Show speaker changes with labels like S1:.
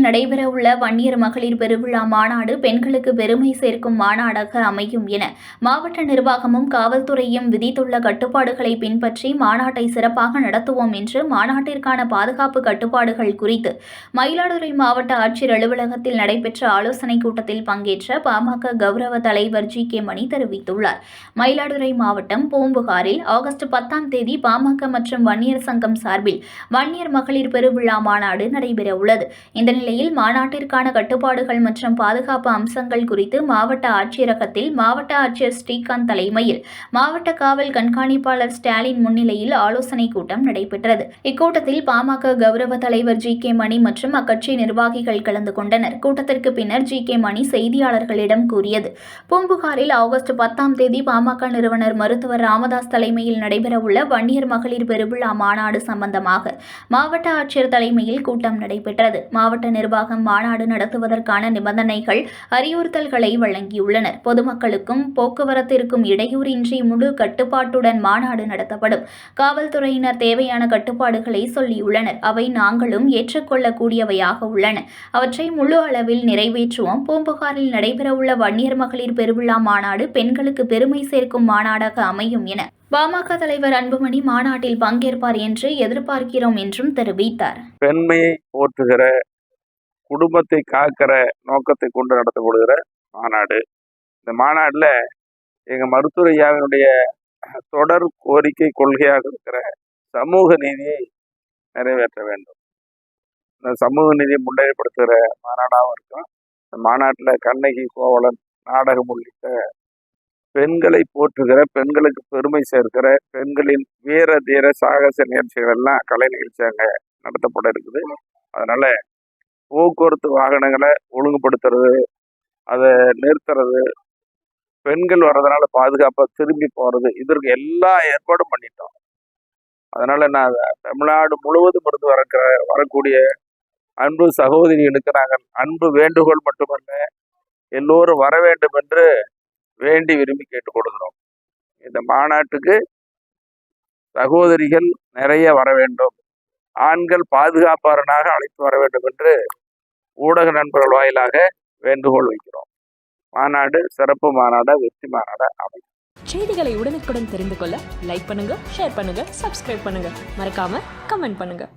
S1: நடைபெறவுள்ள வன்னியர் மகளிர் பெருவிழா மாநாடு பெண்களுக்கு பெருமை சேர்க்கும் மாநாடாக அமையும் என மாவட்ட நிர்வாகமும் காவல்துறையும் விதித்துள்ள கட்டுப்பாடுகளை பின்பற்றி மாநாட்டை சிறப்பாக நடத்துவோம் என்று மாநாட்டிற்கான பாதுகாப்பு கட்டுப்பாடுகள் குறித்து மயிலாடுதுறை மாவட்ட ஆட்சியர் அலுவலகத்தில் நடைபெற்ற ஆலோசனைக் கூட்டத்தில் பங்கேற்ற பாமக கௌரவ தலைவர் ஜி.கே. மணி தெரிவித்துள்ளார். மயிலாடுதுறை மாவட்டம் பூம்புகாரில் ஆகஸ்ட் 10ஆம் தேதி பாமக மற்றும் வன்னியர் சங்கம் சார்பில் வன்னியர் மகளிர் பெருவிழா மாநாடு நடைபெறவுள்ளது. இந்த நிலையில் மாநாட்டிற்கான கட்டுப்பாடுகள் மற்றும் பாதுகாப்பு அம்சங்கள் குறித்து மாவட்ட ஆட்சியரகத்தில் மாவட்ட ஆட்சியர் ஸ்ரீகாந்த் தலைமையில் மாவட்ட காவல் கண்காணிப்பாளர் ஸ்டாலின் முன்னிலையில் ஆலோசனைக் கூட்டம் நடைபெற்றது. இக்கூட்டத்தில் பாமக கௌரவ தலைவர் ஜி.கே. மணி மற்றும் அக்கட்சி நிர்வாகிகள் கலந்து கொண்டனர். கூட்டத்திற்கு பின்னர் ஜி.கே. மணி செய்தியாளர்களிடம் கூறியது, பூம்புகாரில் ஆகஸ்ட் 10ஆம் தேதி பாமக நிறுவனர் மருத்துவர் ராமதாஸ் தலைமையில் நடைபெறவுள்ள வன்னியர் மகளிர் பெருவிழா மாநாடு சம்பந்தமாக மாவட்ட ஆட்சியர் தலைமையில் கூட்டம் நடைபெற்றது. மாவட்ட நிர்வாகம் மாநாடு நடத்துவதற்கான நிபந்தனைகள், அறிவுறுத்தல்களை வழங்கியுள்ளனர். பொதுமக்களுக்கும் போக்குவரத்திற்கும் இடையூறின்றி முழு கட்டுப்பாட்டுடன் மாநாடு நடத்தப்படும். காவல்துறையினர் தேவையான கட்டுப்பாடுகளை சொல்லியுள்ளனர். அவை நாங்களும் ஏற்றுக்கொள்ளக்கூடியவையாக உள்ளன. அவற்றை முழு அளவில் நிறைவேற்றுவோம். பூம்புகாரில் நடைபெறவுள்ள வன்னியர் மகளிர் பெருவிழா மாநாடு பெண்களுக்கு பெருமை சேர்க்கும் மாநாடாக அமையும் என பாமக தலைவர் அன்புமணி மாநாட்டில் பங்கேற்பார் என்று எதிர்பார்க்கிறோம் என்றும் தெரிவித்தார்.
S2: பெண்மையை போற்றுகிற, குடும்பத்தை காக்கிற நோக்கத்தை கொண்டு நடத்தப்படுகிற மாநாடு. இந்த மாநாட்டில் எங்கள் மருத்துவர் ஐயாவினுடைய தொடர் கோரிக்கை கொள்கையாக இருக்கிற சமூக நீதியை நிறைவேற்ற வேண்டும். இந்த சமூக நீதியை முன்னிலைப்படுத்துகிற மாநாடாகவும் இருக்கும். இந்த மாநாட்டில் கண்ணகி, கோவலன் நாடகம் உள்ளிட்ட பெண்களை போற்றுகிற, பெண்களுக்கு பெருமை சேர்க்கிற, பெண்களின் வீர தீர சாகச நிகழ்ச்சிகள் எல்லாம் கலை நிகழ்ச்சியாக நடத்தப்பட இருக்குது. அதனால போக்குவரத்து வாகனங்களை ஒழுங்குபடுத்துறது, அதை நிறுத்துறது, பெண்கள் வர்றதுனால பாதுகாப்பாக திரும்பி போறது, இதற்கு எல்லா ஏற்பாடும் பண்ணிட்டோம். அதனால நான் தமிழ்நாடு முழுவதும் இருந்து வரக்கூடிய அன்பு சகோதரிகளுக்கு நாங்கள் அன்பு வேண்டுகோள் மட்டுமல்ல, எல்லோரும் வர வேண்டும் என்று வேண்டி விரும்பி கேட்டுக் கொடுக்கிறோம். இந்த மாநாட்டுக்கு சகோதரிகள் நிறைய வர வேண்டும், ஆண்கள் பாதுகாப்பாளனாக அழைத்து வர வேண்டும் என்று ஊடக நண்பர்கள் வாயிலாக வேண்டுகோள் வைக்கிறோம். மாநாடு சிறப்பு மாநாடா, வெற்றி மாநாடா அமையும்.
S3: செய்திகளை உடனுக்குடன் தெரிந்து கொள்ள லைக் பண்ணுங்க, ஷேர் பண்ணுங்க, சப்ஸ்கிரைப் பண்ணுங்க, மறக்காம கமெண்ட் பண்ணுங்க.